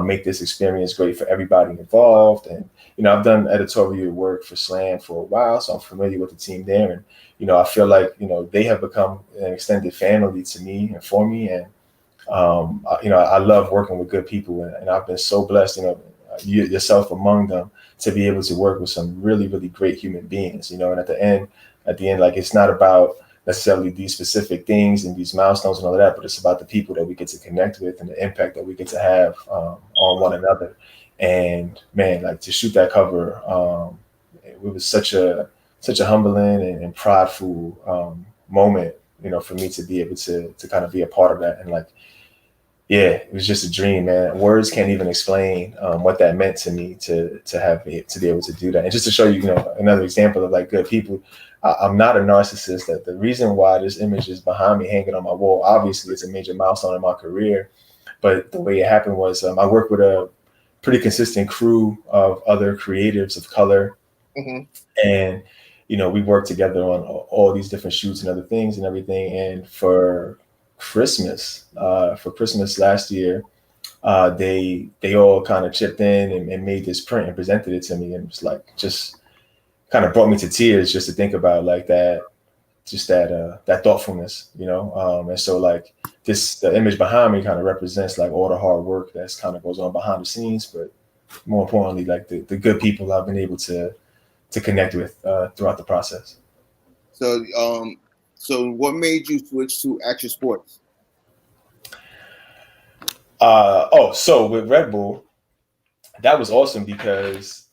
make this experience great for everybody involved. And I've done editorial work for Slam for a while, so I'm familiar with the team there. And I feel like they have become an extended family to me and for me. And I love working with good people, and I've been so blessed, you yourself among them, to be able to work with some really, really great human beings, and at the end, like it's not about necessarily these specific things and these milestones and all of that, but it's about the people that we get to connect with and the impact that we get to have on one another. And man, like to shoot that cover, it was such a humbling and prideful moment, for me to be able to kind of be a part of that. And like, yeah, it was just a dream, man. Words can't even explain what that meant to me to be able to do that. And just to show you, another example of like good people, I'm not a narcissist. That the reason why this image is behind me hanging on my wall, obviously it's a major milestone in my career. But the way it happened was I worked with a pretty consistent crew of other creatives of color. Mm-hmm. And, we worked together on all these different shoots and other things and everything. And for Christmas last year, they all kind of chipped in and made this print and presented it to me. And it was like, just kind of brought me to tears just to think about like that, just that thoughtfulness, and so like the image behind me kind of represents like all the hard work that's kind of goes on behind the scenes, but more importantly, like the good people I've been able to connect with throughout the process. So what made you switch to Action Sports? So with Red Bull, that was awesome because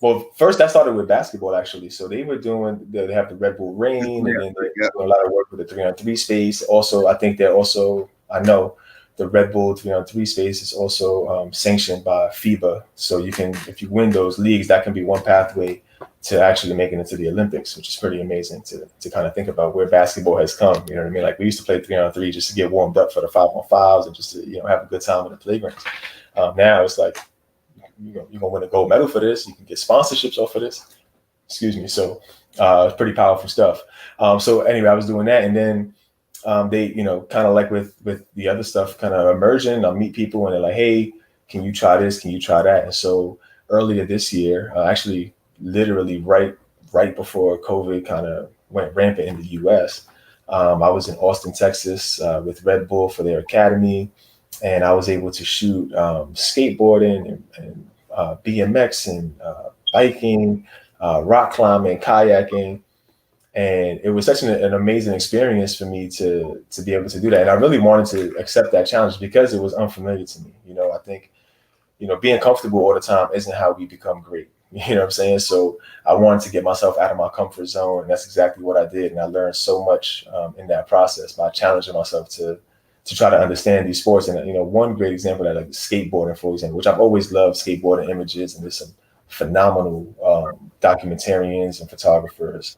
well, first that started with basketball actually. So they were doing they have the Red Bull Rain, and then they're Yep. doing a lot of work with the 3-on-3 space. Also, I think I know the Red Bull 3-on-3 space is also sanctioned by FIBA. So you can, if you win those leagues, that can be one pathway to actually making it to the Olympics, which is pretty amazing to kind of think about where basketball has come. You know what I mean? Like we used to play 3-on-3 just to get warmed up for the 5-on-5s and just to, you know, have a good time in the playgrounds. Now it's like, you're gonna win a gold medal for this. You can get sponsorships off of this. Excuse me. So it's pretty powerful stuff. So anyway, I was doing that, and then they, you know, kind of like with the other stuff kind of emerging. I'll meet people and they're like, hey, can you try this? Can you try that? And so earlier this year, actually literally right before COVID kind of went rampant in the US, I was in Austin, Texas with Red Bull for their academy. And I was able to shoot skateboarding and BMX and biking, rock climbing, kayaking. And it was such an amazing experience for me to be able to do that. And I really wanted to accept that challenge because it was unfamiliar to me. You know, I think, you know, being comfortable all the time isn't how we become great. You know what I'm saying? So I wanted to get myself out of my comfort zone. And that's exactly what I did. And I learned so much in that process by challenging myself to try to understand these sports. And, you know, one great example that, like skateboarding, for example, which I've always loved skateboarding images, and there's some phenomenal documentarians and photographers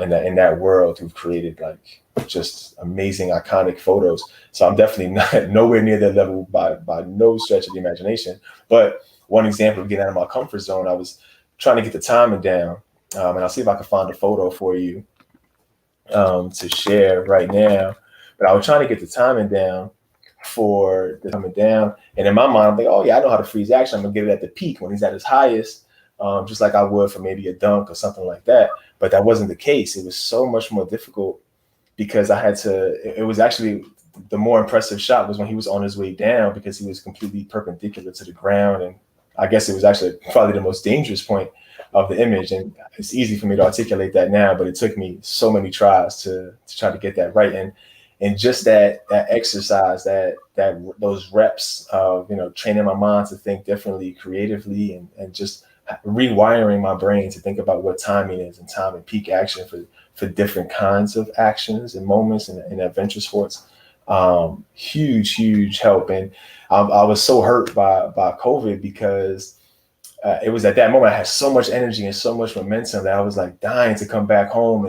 in that world who've created like just amazing, iconic photos. So I'm definitely not nowhere near that level by no stretch of the imagination. But one example of getting out of my comfort zone, I was trying to get the timing down, and I'll see if I can find a photo for you to share right now. But I was trying to get the timing down for the coming down. And in my mind, I'm like, oh yeah, I know how to freeze action. I'm gonna get it at the peak when he's at his highest, just like I would for maybe a dunk or something like that. But that wasn't the case. It was so much more difficult because I had to, it was actually the more impressive shot was when he was on his way down because he was completely perpendicular to the ground. And I guess it was actually probably the most dangerous point of the image. And it's easy for me to articulate that now, but it took me so many tries to try to get that right. And just that exercise, that those reps of, you know, training my mind to think differently, creatively, and just rewiring my brain to think about what timing is and time and peak action for different kinds of actions and moments in adventure sports. Huge help. And I was so hurt by COVID because it was at that moment I had so much energy and so much momentum that I was like dying to come back home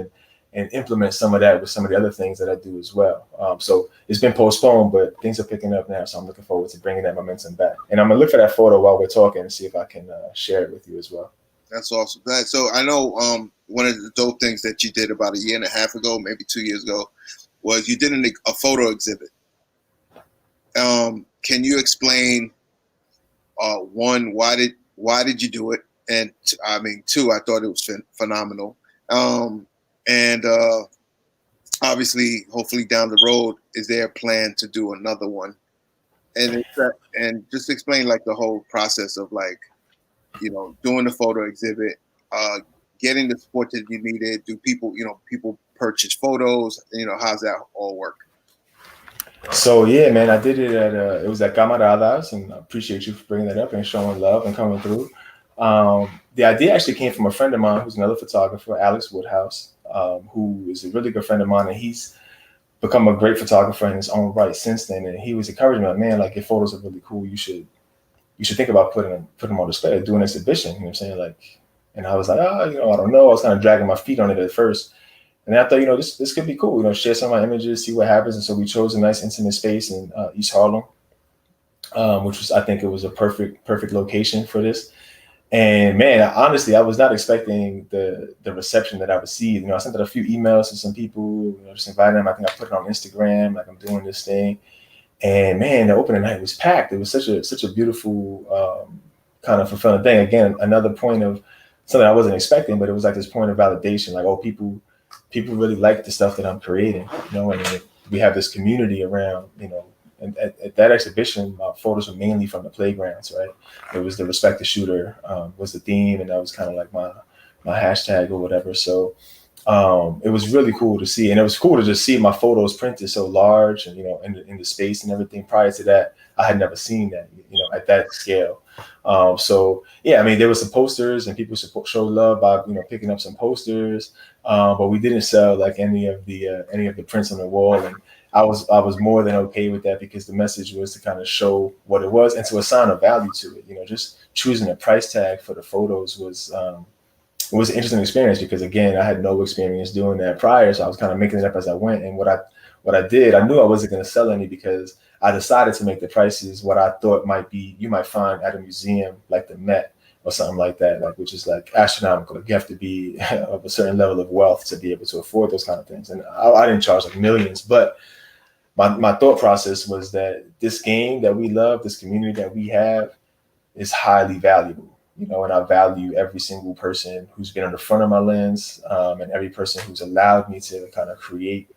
and implement some of that with some of the other things that I do as well. So it's been postponed, but things are picking up now. So I'm looking forward to bringing that momentum back. And I'm gonna look for that photo while we're talking and see if I can share it with you as well. That's awesome. So I know one of the dope things that you did about a year and a half ago, maybe 2 years ago, was you did a photo exhibit. Can you explain one, why did you do it? And I mean, two, I thought it was phenomenal. And obviously, hopefully down the road, is there a plan to do another one? And just explain like the whole process of like, you know, doing the photo exhibit, getting the support that you needed. Do people purchase photos? You know, how's that all work? So yeah, man, I did it at it was at Camaradas, and I appreciate you for bringing that up and showing love and coming through. The idea actually came from a friend of mine who's another photographer, Alex Woodhouse, who is a really good friend of mine, and he's become a great photographer in his own right since then. And he was encouraging me, like, man, like your photos are really cool. You should think about putting them on display, doing an exhibition. You know what I'm saying? Like, and I was like, I don't know. I was kind of dragging my feet on it at first. And then I thought, this could be cool, share some of my images, see what happens. And so we chose a nice intimate space in East Harlem, which was, I think it was a perfect location for this. And man, honestly, I was not expecting the reception that I received. I sent out a few emails to some people, just inviting them. I think I put it on Instagram, like I'm doing this thing. And man, the opening night was packed. It was such a beautiful, kind of fulfilling thing. Again, another point of something I wasn't expecting, but it was like this point of validation, like, oh, people really like the stuff that I'm creating, and we have this community around, and at that exhibition, my photos were mainly from the playgrounds, right? It was the Respect the Shooter was the theme, and that was kind of like my hashtag or whatever. So It was really cool to see, and it was cool to just see my photos printed so large, and in the space and everything. Prior to that, I had never seen that, at that scale. So yeah, I mean, there were some posters, and people showed love by picking up some posters, but we didn't sell like any of the prints on the wall, and I was more than okay with that, because the message was to kind of show what it was and to assign a value to it. Just choosing a price tag for the photos was. It was an interesting experience, because again, I had no experience doing that prior, so I was kind of making it up as I went. And what I did, I knew I wasn't going to sell any, because I decided to make the prices what I thought you might find at a museum like the Met or something like that, like, which is like astronomical. Like, you have to be of a certain level of wealth to be able to afford those kind of things. And I didn't charge like millions, but my thought process was that this game that we love, this community that we have, is highly valuable. And I value every single person who's been on the front of my lens, and every person who's allowed me to kind of create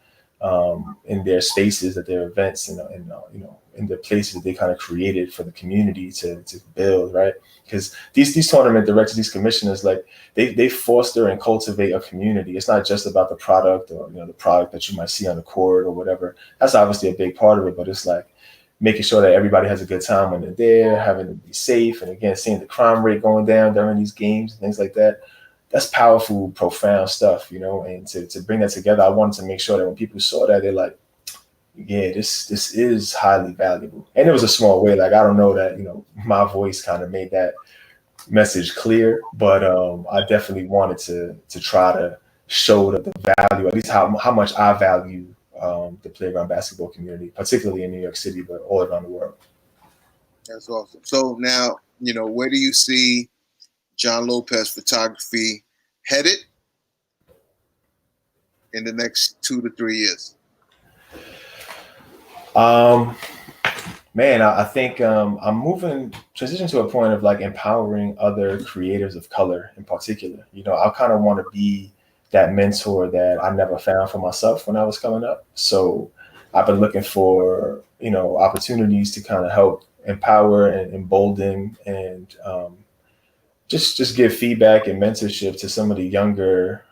in their spaces, at their events, and in the places that they kind of created for the community to build, right? Because these tournament directors, these commissioners, like they foster and cultivate a community. It's not just about the product, or the product that you might see on the court or whatever. That's obviously a big part of it, but it's like making sure that everybody has a good time when they're there, having to be safe, and again, seeing the crime rate going down during these games and things like that. That's powerful, profound stuff, and to bring that together, I wanted to make sure that when people saw that, they're like, yeah, this is highly valuable. And it was a small way. Like, I don't know that, my voice kind of made that message clear, but I definitely wanted to try to show the value, at least how much I value the playground basketball community, particularly in New York City, but all around the world. That's awesome. So now, where do you see Jon Lopez photography headed in the next 2 to 3 years? Man, I think I'm transitioning to a point of like empowering other creatives of color in particular. I kind of want to be that mentor that I never found for myself when I was coming up. So I've been looking for, opportunities to kind of help empower and embolden, and just give feedback and mentorship to some of the younger,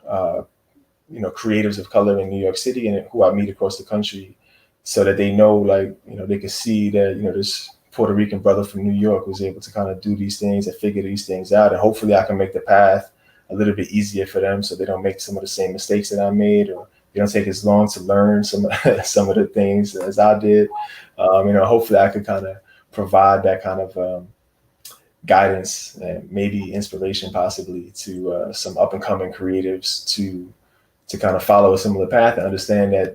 creatives of color in New York City, and who I meet across the country, so that they know, like, they can see that, this Puerto Rican brother from New York was able to kind of do these things and figure these things out. And hopefully I can make the path a little bit easier for them, so they don't make some of the same mistakes that I made, or they don't take as long to learn some of the things as I did. Hopefully I could kind of provide that kind of guidance and maybe inspiration, possibly, to some up and coming creatives to kind of follow a similar path and understand that,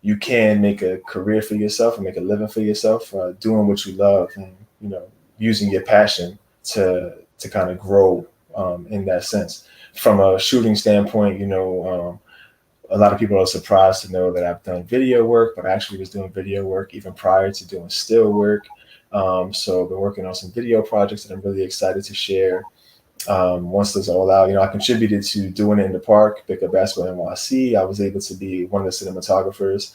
you can make a career for yourself and make a living for yourself, doing what you love, and using your passion to kind of grow in that sense. From a shooting standpoint, a lot of people are surprised to know that I've done video work, but I actually was doing video work even prior to doing still work. So I've been working on some video projects that I'm really excited to share. Once those are all out, I contributed to doing it in the park, Pick Up Basketball NYC. I was able to be one of the cinematographers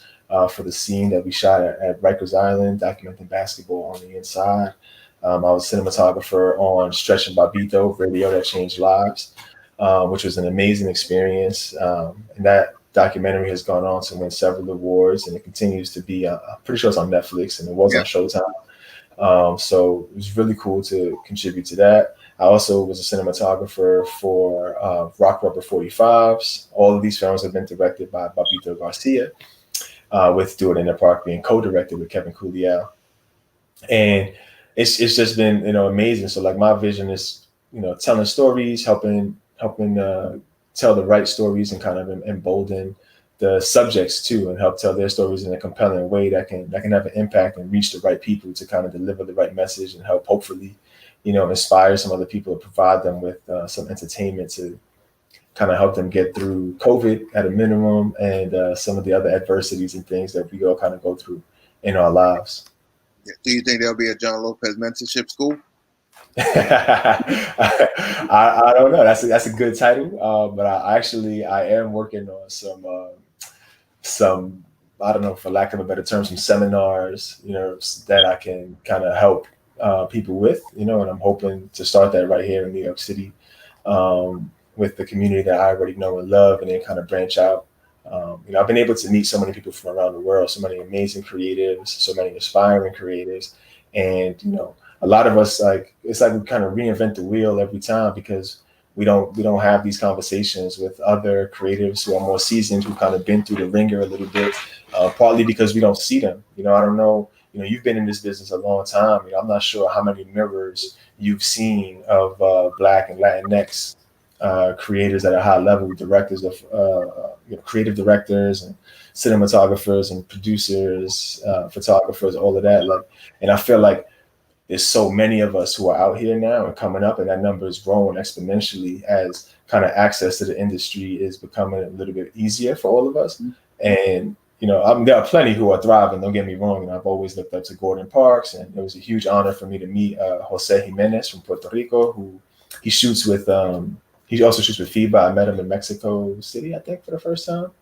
for the scene that we shot at Rikers Island, documenting basketball on the inside. I was cinematographer on Stretch and Babito, Radio That Changed Lives, which was an amazing experience. And that documentary has gone on to win several awards, and it continues to be, I'm pretty sure it's on Netflix, and it was on Showtime. So it was really cool to contribute to that. I also was a cinematographer for Rock Rubber 45s. All of these films have been directed by Babito Garcia, with Do It in the Park being co-directed with Kevin Couliel. And it's just been, amazing. So like, my vision is, telling stories, helping tell the right stories, and kind of embolden the subjects too, and help tell their stories in a compelling way that can have an impact and reach the right people to kind of deliver the right message, and help, hopefully, inspire some other people, to provide them with some entertainment to kind of help them get through COVID at a minimum, and some of the other adversities and things that we all kind of go through in our lives. Yeah. Do you think there'll be a Jon Lopez mentorship school? I don't know. That's a good title, but I am working on some, I don't know, for lack of a better term, some seminars, that I can kind of help people with, and I'm hoping to start that right here in New York City, with the community that I already know and love, and then kind of branch out. I've been able to meet so many people from around the world, so many amazing creatives, so many aspiring creatives, and a lot of us, like, it's like we kind of reinvent the wheel every time, because we don't have these conversations with other creatives who are more seasoned, who kind of been through the ringer a little bit, partly because we don't see them. I don't know. You've been in this business a long time. I'm not sure how many mirrors you've seen of Black and Latinx creators at a high level, directors of creative directors and cinematographers and producers, photographers, all of that. And I feel like there's so many of us who are out here now and coming up, and that number is growing exponentially as kind of access to the industry is becoming a little bit easier for all of us. And there are plenty who are thriving. Don't get me wrong. And I've always looked up to Gordon Parks, and it was a huge honor for me to meet Jose Jimenez from Puerto Rico, who he shoots with. He also shoots with FIBA. I met him in Mexico City, I think, for the first time.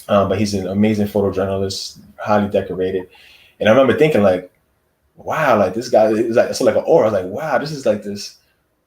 But he's an amazing photojournalist, highly decorated. And I remember thinking, like, wow, like this guy is like, it's like an aura. I was like, wow, this is like this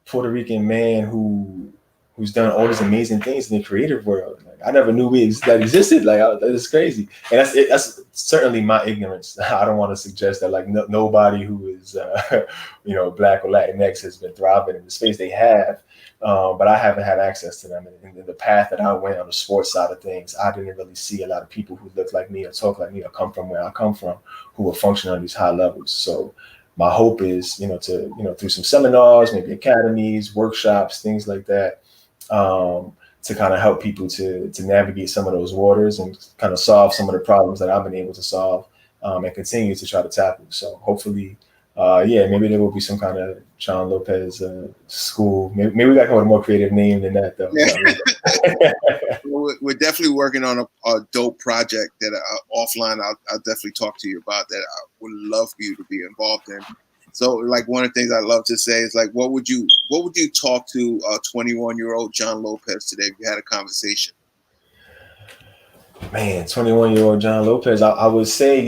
Puerto Rican man who's done all these amazing things in the creative world. Like, I never knew that existed. Like, it's crazy. And that's certainly my ignorance. I don't want to suggest that like nobody who is Black or Latinx has been thriving in the space. They have, but I haven't had access to them. And the path that I went on the sports side of things, I didn't really see a lot of people who look like me or talk like me or come from where I come from who are functioning on these high levels. So my hope is, through some seminars, maybe academies, workshops, things like that, to kind of help people to navigate some of those waters and kind of solve some of the problems that I've been able to solve, and continue to try to tackle. So hopefully, maybe there will be some kind of Jon Lopez school. Maybe we got to come with a more creative name than that, though. Yeah. We're definitely working on a dope project that offline I'll definitely talk to you about, that I would love for you to be involved in. So, like, one of the things I love to say is, like, what would you talk to 21-year-old Jon Lopez today if you had a conversation? Man, 21-year-old Jon Lopez, I would say,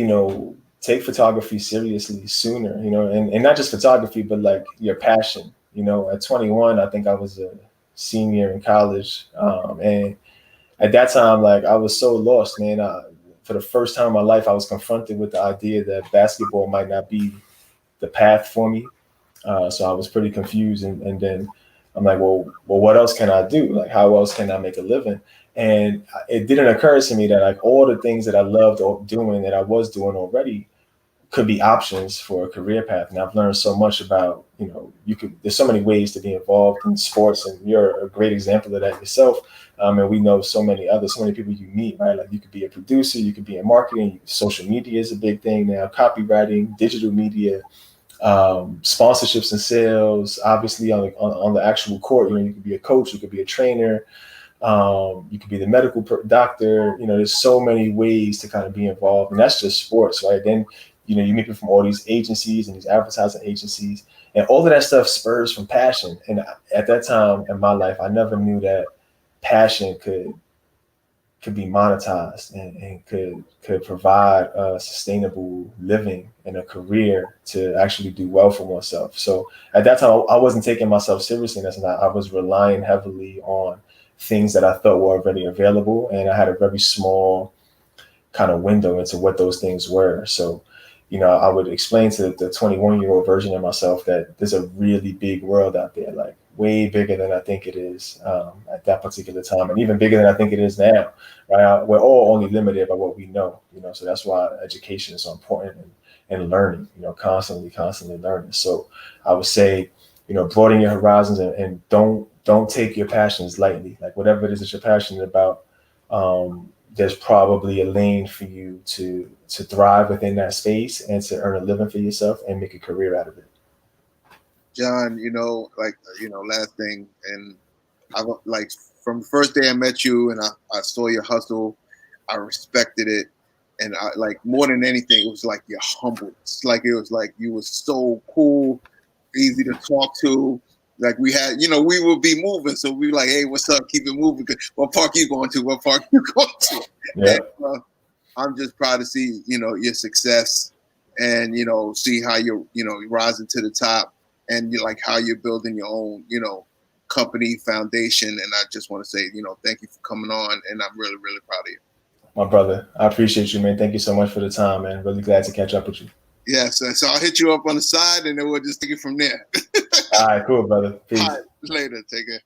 take photography seriously sooner, and not just photography, but like your passion. At 21, I think I was a senior in college, and at that time, like, I was so lost, man. For the first time in my life, I was confronted with the idea that basketball might not be the path for me. So I was pretty confused, and then I'm like, well, what else can I do? Like, how else can I make a living? And it didn't occur to me that like all the things that I loved doing, that I was doing already, could be options for a career path. And I've learned so much about, there's so many ways to be involved in sports, and you're a great example of that yourself. And we know so many people you meet, right? Like, you could be a producer, you could be in marketing, social media is a big thing now, copywriting, digital media, sponsorships and sales, obviously on the actual court. You could be a coach, you could be a trainer, you could be the medical doctor. There's so many ways to kind of be involved, and that's just sports, right? Then you meet people from all these agencies and these advertising agencies, and all of that stuff spurs from passion. And at that time in my life, I never knew that passion could be monetized and could provide a sustainable living and a career to actually do well for oneself. So at that time, I wasn't taking myself seriously. I was relying heavily on things that I thought were already available, and I had a very small kind of window into what those things were. So, I would explain to the 21-year-old version of myself that there's a really big world out there, like way bigger than I think it is at that particular time, and even bigger than I think it is now. Right? We're all only limited by what we know. So that's why education is so important, and learning. Constantly learning. So I would say, broaden your horizons, and don't take your passions lightly. Like, whatever it is that you're passionate about, there's probably a lane for you to thrive within that space and to earn a living for yourself and make a career out of it. John, last thing, and I like, from the first day I met you and I saw your hustle, I respected it. And I, like, more than anything, it was like your humbleness. Like, it was like you were so cool, easy to talk to. Like, we had, we would be moving, so we were like, hey, what's up? Keep it moving. What park you going to? What park you going to? Yeah. And, I'm just proud to see, your success, and, see how you're, rising to the top, and like how you're building your own, company foundation. And I just want to say, thank you for coming on. And I'm really, really proud of you. My brother, I appreciate you, man. Thank you so much for the time, man. Really glad to catch up with you. Yes, so I'll hit you up on the side, and then we'll just take it from there. All right, cool, brother. Peace. All right, later. Take care.